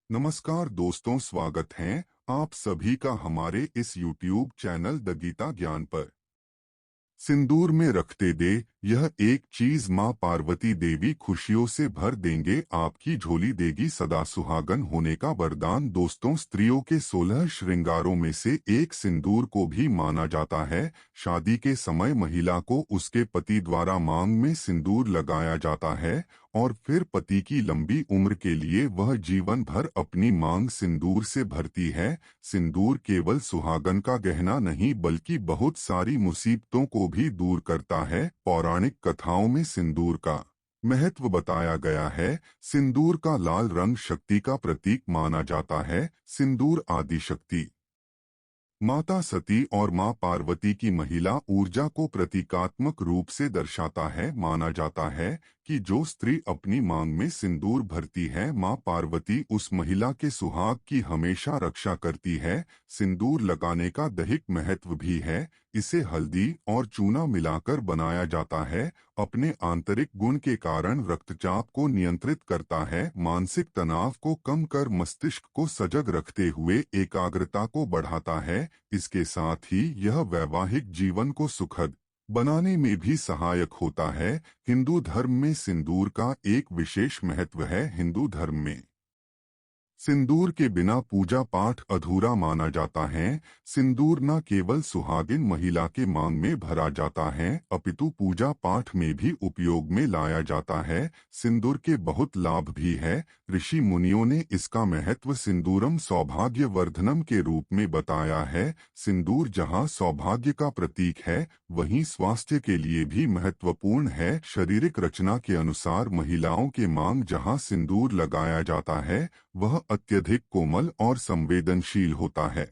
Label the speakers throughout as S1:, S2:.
S1: नमस्कार दोस्तों, स्वागत है आप सभी का हमारे इस YouTube चैनल द गीता ज्ञान पर। सिंदूर में रखते दे यह एक चीज माँ पार्वती देवी खुशियों से भर देंगे, आपकी झोली देगी सदा सुहागन होने का वरदान। दोस्तों, स्त्रियों के 16 श्रृंगारों में से एक सिंदूर को भी माना जाता है। शादी के समय महिला को उसके पति द्वारा मांग में सिंदूर लगाया जाता है और फिर पति की लंबी उम्र के लिए वह जीवन भर अपनी मांग सिंदूर से भरती है। सिंदूर केवल सुहागन का गहना नहीं बल्कि बहुत सारी मुसीबतों को भी दूर करता है। पौराणिक कथाओं में सिंदूर का महत्व बताया गया है। सिंदूर का लाल रंग शक्ति का प्रतीक माना जाता है। सिंदूर आदि शक्ति माता सती और मां पार्वती की महिला ऊर्जा को प्रतीकात्मक रूप से दर्शाता है। माना जाता है कि जो स्त्री अपनी मांग में सिंदूर भरती है, मां पार्वती उस महिला के सुहाग की हमेशा रक्षा करती है। सिंदूर लगाने का दैहिक महत्व भी है। इसे हल्दी और चूना मिलाकर बनाया जाता है। अपने आंतरिक गुण के कारण रक्तचाप को नियंत्रित करता है, मानसिक तनाव को कम कर मस्तिष्क को सजग रखते हुए एकाग्रता को बढ़ाता है। इसके साथ ही यह वैवाहिक जीवन को सुखद बनाने में भी सहायक होता है। हिंदू धर्म में सिंदूर का एक विशेष महत्व है। हिंदू धर्म में सिंदूर के बिना पूजा पाठ अधूरा माना जाता है। सिंदूर न केवल सुहागिन महिला के मांग में भरा जाता है अपितु पूजा पाठ में भी उपयोग में लाया जाता है। सिंदूर के बहुत लाभ भी है। ऋषि मुनियों ने इसका महत्व सिंदूरम सौभाग्य वर्धनम के रूप में बताया है। सिंदूर जहां सौभाग्य का प्रतीक है, वहीं स्वास्थ्य के लिए भी महत्वपूर्ण है। शारीरिक रचना के अनुसार महिलाओं के मांग जहां सिंदूर लगाया जाता है, वह अत्यधिक कोमल और संवेदनशील होता है।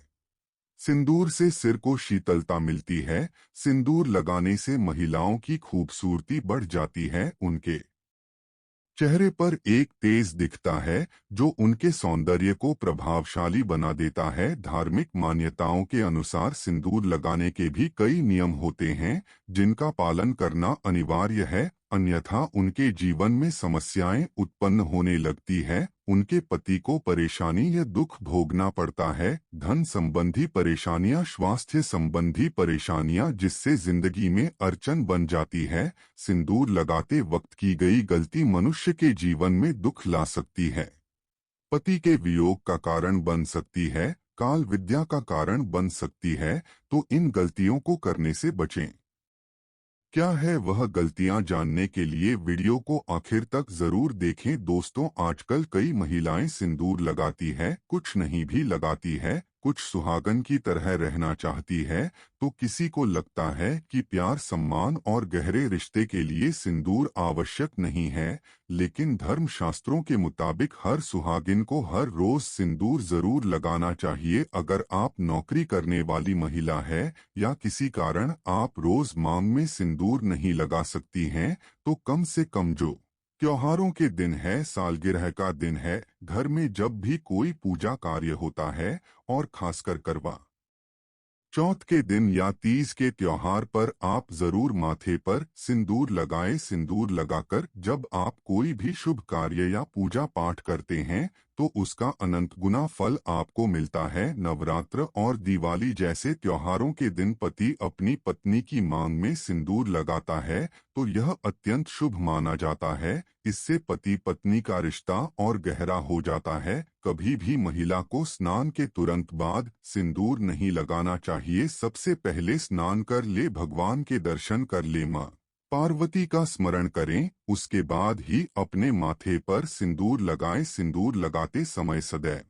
S1: सिंदूर से सिर को शीतलता मिलती है। सिंदूर लगाने से महिलाओं की खूबसूरती बढ़ जाती है। उनके चेहरे पर एक तेज दिखता है जो उनके सौंदर्य को प्रभावशाली बना देता है। धार्मिक मान्यताओं के अनुसार सिंदूर लगाने के भी कई नियम होते हैं जिनका पालन करना अनिवार्य है, अन्यथा उनके जीवन में समस्याएं उत्पन्न होने लगती है। उनके पति को परेशानी या दुख भोगना पड़ता है। धन संबंधी परेशानियां, स्वास्थ्य संबंधी परेशानियां, जिससे जिंदगी में अड़चन बन जाती है। सिंदूर लगाते वक्त की गई गलती मनुष्य के जीवन में दुख ला सकती है, पति के वियोग का कारण बन सकती है, काल विद्या का कारण बन सकती है। तो इन गलतियों को करने से बचें। क्या है वह गलतियां, जानने के लिए वीडियो को आखिर तक जरूर देखें। दोस्तों, आजकल कई महिलाएं सिंदूर लगाती है, कुछ नहीं भी लगाती है, कुछ सुहागन की तरह रहना चाहती है, तो किसी को लगता है कि प्यार, सम्मान और गहरे रिश्ते के लिए सिंदूर आवश्यक नहीं है। लेकिन धर्म शास्त्रों के मुताबिक हर सुहागिन को हर रोज सिंदूर जरूर लगाना चाहिए। अगर आप नौकरी करने वाली महिला है या किसी कारण आप रोज मांग में सिंदूर नहीं लगा सकती हैं, तो कम से कम जो त्योहारों के दिन है, सालगिरह का दिन है, घर में जब भी कोई पूजा कार्य होता है और खासकर करवा चौथ के दिन या तीज के त्योहार पर आप जरूर माथे पर सिंदूर लगाएं। सिंदूर लगाकर जब आप कोई भी शुभ कार्य या पूजा पाठ करते हैं तो उसका अनंत गुना फल आपको मिलता है। नवरात्र और दिवाली जैसे त्योहारों के दिन पति अपनी पत्नी की मांग में सिंदूर लगाता है तो यह अत्यंत शुभ माना जाता है। इससे पति पत्नी का रिश्ता और गहरा हो जाता है। कभी भी महिला को स्नान के तुरंत बाद सिंदूर नहीं लगाना चाहिए। सबसे पहले स्नान कर ले, भगवान के दर्शन कर ले, माँ पार्वती का स्मरण करें, उसके बाद ही अपने माथे पर सिंदूर लगाएं। सिंदूर लगाते समय सदैव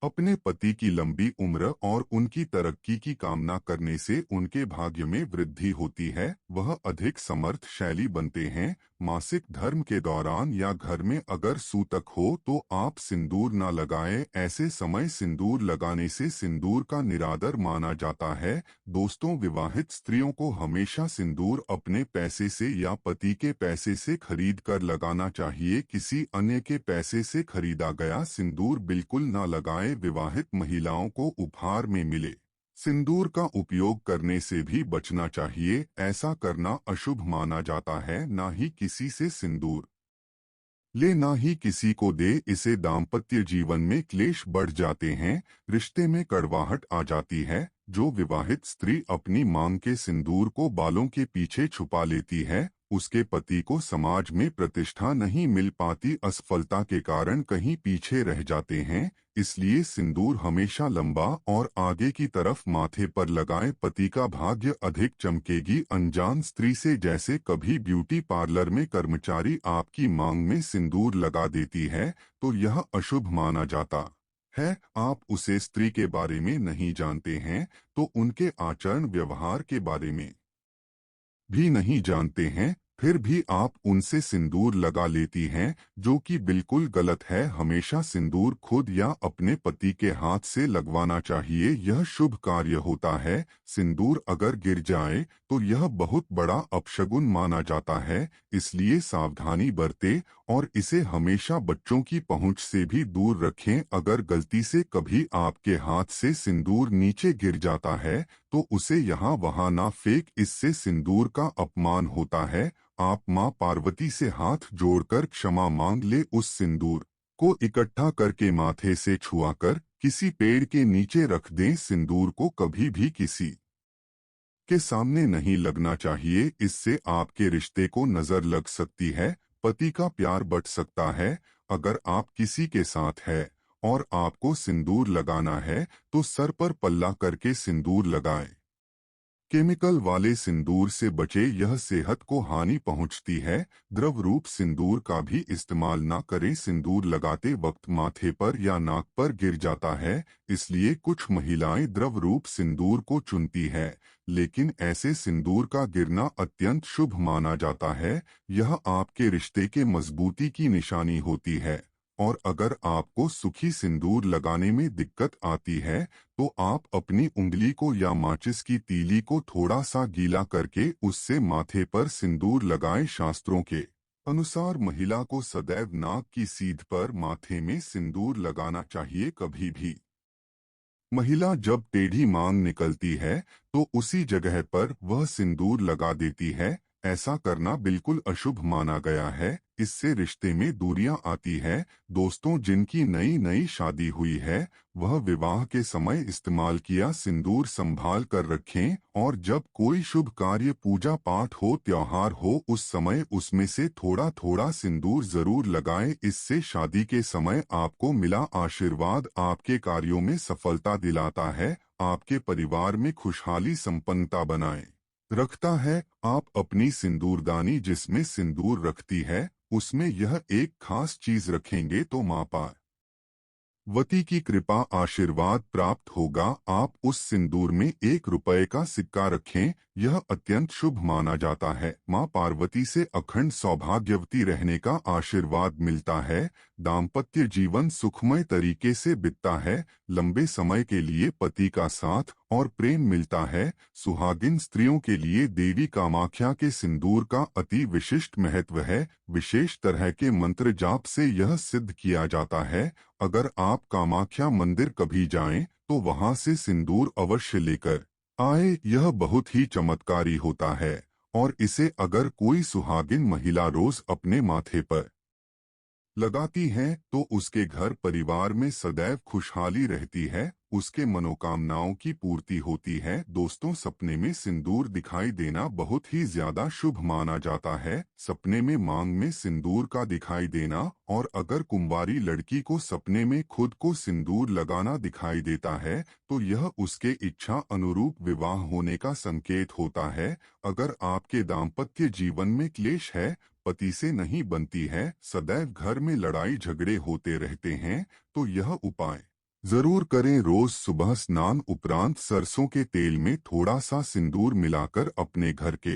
S1: अपने पति की लंबी उम्र और उनकी तरक्की की कामना करने से उनके भाग्य में वृद्धि होती है। वह अधिक समर्थशाली बनते हैं। मासिक धर्म के दौरान या घर में अगर सूतक हो तो आप सिंदूर न लगाएं। ऐसे समय सिंदूर लगाने से सिंदूर का निरादर माना जाता है। दोस्तों, विवाहित स्त्रियों को हमेशा सिंदूर अपने पैसे से या पति के पैसे से खरीद कर लगाना चाहिए। किसी अन्य के पैसे से खरीदा गया सिंदूर बिल्कुल न लगाएं। विवाहित महिलाओं को उपहार में मिले सिंदूर का उपयोग करने से भी बचना चाहिए। ऐसा करना अशुभ माना जाता है। न ही किसी से सिंदूर ले ना ही किसी को दे, इसे दाम्पत्य जीवन में क्लेश बढ़ जाते हैं, रिश्ते में कड़वाहट आ जाती है। जो विवाहित स्त्री अपनी मांग के सिंदूर को बालों के पीछे छुपा लेती है, उसके पति को समाज में प्रतिष्ठा नहीं मिल पाती, असफलता के कारण कहीं पीछे रह जाते हैं। इसलिए सिंदूर हमेशा लंबा और आगे की तरफ माथे पर लगाएं, पति का भाग्य अधिक चमकेगी। अनजान स्त्री से, जैसे कभी ब्यूटी पार्लर में कर्मचारी आपकी मांग में सिंदूर लगा देती है, तो यह अशुभ माना जाता है। आप उसे स्त्री के बारे में नहीं जानते हैं, तो उनके आचरण व्यवहार के बारे में भी नहीं जानते हैं, फिर भी आप उनसे सिंदूर लगा लेती हैं, जो कि बिल्कुल गलत है। हमेशा सिंदूर खुद या अपने पति के हाथ से लगवाना चाहिए, यह शुभ कार्य होता है। सिंदूर अगर गिर जाए तो यह बहुत बड़ा अपशगुन माना जाता है, इसलिए सावधानी बरतें और इसे हमेशा बच्चों की पहुंच से भी दूर रखें। अगर गलती से कभी आपके हाथ से सिंदूर नीचे गिर जाता है, तो उसे यहाँ वहाँ ना फेंक, इससे सिंदूर का अपमान होता है। आप माँ पार्वती से हाथ जोड़कर क्षमा मांग ले, उस सिंदूर को इकट्ठा करके माथे से छुआकर किसी पेड़ के नीचे रख दें। सिंदूर को कभी भी किसी के सामने नहीं लगना चाहिए, इससे आपके रिश्ते को नजर लग सकती है, पति का प्यार बट सकता है। अगर आप किसी के साथ है और आपको सिंदूर लगाना है, तो सर पर पल्ला करके सिंदूर लगाएं। केमिकल वाले सिंदूर से बचे, यह सेहत को हानि पहुंचती है। द्रव रूप सिंदूर का भी इस्तेमाल ना करें, सिंदूर लगाते वक्त माथे पर या नाक पर गिर जाता है, इसलिए कुछ महिलाएं द्रव रूप सिंदूर को चुनती है, लेकिन ऐसे सिंदूर का गिरना अत्यंत शुभ माना जाता है। यह आपके रिश्ते के मजबूती की निशानी होती है। और अगर आपको सुखी सिंदूर लगाने में दिक्कत आती है, तो आप अपनी उंगली को या माचिस की तीली को थोड़ा सा गीला करके उससे माथे पर सिंदूर लगाएं। शास्त्रों के अनुसार महिला को सदैव नाक की सीध पर माथे में सिंदूर लगाना चाहिए। कभी भी महिला जब टेढ़ी मांग निकलती है, तो उसी जगह पर वह सिंदूर लगा देती है। ऐसा करना बिल्कुल अशुभ माना गया है, इससे रिश्ते में दूरियां आती है। दोस्तों, जिनकी नई नई शादी हुई है, वह विवाह के समय इस्तेमाल किया सिंदूर संभाल कर रखें, और जब कोई शुभ कार्य, पूजा पाठ हो, त्योहार हो, उस समय उसमें से थोड़ा थोड़ा सिंदूर जरूर लगाएं। इससे शादी के समय आपको मिला आशीर्वाद आपके कार्यों में सफलता दिलाता है, आपके परिवार में खुशहाली संपन्नता बनाए रखता है। आप अपनी सिंदूरदानी जिसमें सिंदूर रखती है, उसमें यह एक खास चीज रखेंगे तो माँ पार्वती की कृपा आशीर्वाद प्राप्त होगा। आप उस सिंदूर में 1 रुपए का सिक्का रखें, यह अत्यंत शुभ माना जाता है। माँ पार्वती से अखंड सौभाग्यवती रहने का आशीर्वाद मिलता है। दाम्पत्य जीवन सुखमय तरीके से बीतता है। लंबे समय के लिए पति का साथ और प्रेम मिलता है। सुहागिन स्त्रियों के लिए देवी कामाख्या के सिंदूर का अति विशिष्ट महत्व है। विशेष तरह के मंत्र जाप से यह सिद्ध किया जाता है। अगर आप कामाख्या मंदिर कभी जाएं, तो वहां से सिंदूर अवश्य लेकर आए, यह बहुत ही चमत्कारी होता है। और इसे अगर कोई सुहागिन महिला रोज अपने माथे पर लगाती हैं, तो उसके घर परिवार में सदैव खुशहाली रहती है, उसके मनोकामनाओं की पूर्ति होती है। दोस्तों, सपने में सिंदूर दिखाई देना बहुत ही ज्यादा शुभ माना जाता है। सपने में मांग में सिंदूर का दिखाई देना, और अगर कुंवारी लड़की को सपने में खुद को सिंदूर लगाना दिखाई देता है, तो यह उसके इच्छा अनुरूप विवाह होने का संकेत होता है। अगर आपके दाम्पत्य जीवन में क्लेश है, पति से नहीं बनती है, सदैव घर में लड़ाई झगड़े होते रहते हैं, तो यह उपाय जरूर करें। रोज सुबह स्नान उपरांत सरसों के तेल में थोड़ा सा सिंदूर मिलाकर अपने घर के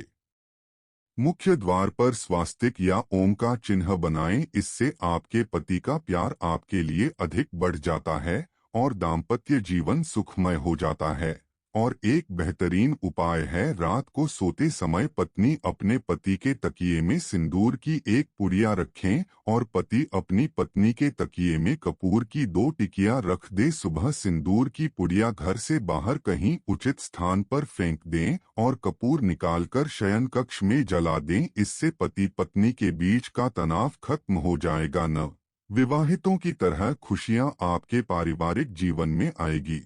S1: मुख्य द्वार पर स्वास्तिक या ओम का चिन्ह बनाएं। इससे आपके पति का प्यार आपके लिए अधिक बढ़ जाता है और दाम्पत्य जीवन सुखमय हो जाता है। और एक बेहतरीन उपाय है रात को सोते समय पत्नी अपने पति के तकिए में सिंदूर की एक पुड़िया रखें और पति अपनी पत्नी के तकिए में कपूर की 2 टिकियां रख दे। सुबह सिंदूर की पुड़िया घर से बाहर कहीं उचित स्थान पर फेंक दें और कपूर निकालकर शयन कक्ष में जला दें। इससे पति पत्नी के बीच का तनाव खत्म हो जाएगा। नव विवाहितों की तरह खुशियां आपके पारिवारिक जीवन में आएगी।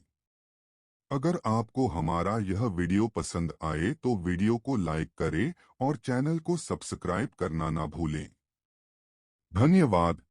S1: अगर आपको हमारा यह वीडियो पसंद आए तो वीडियो को लाइक करें और चैनल को सब्सक्राइब करना ना भूलें। धन्यवाद।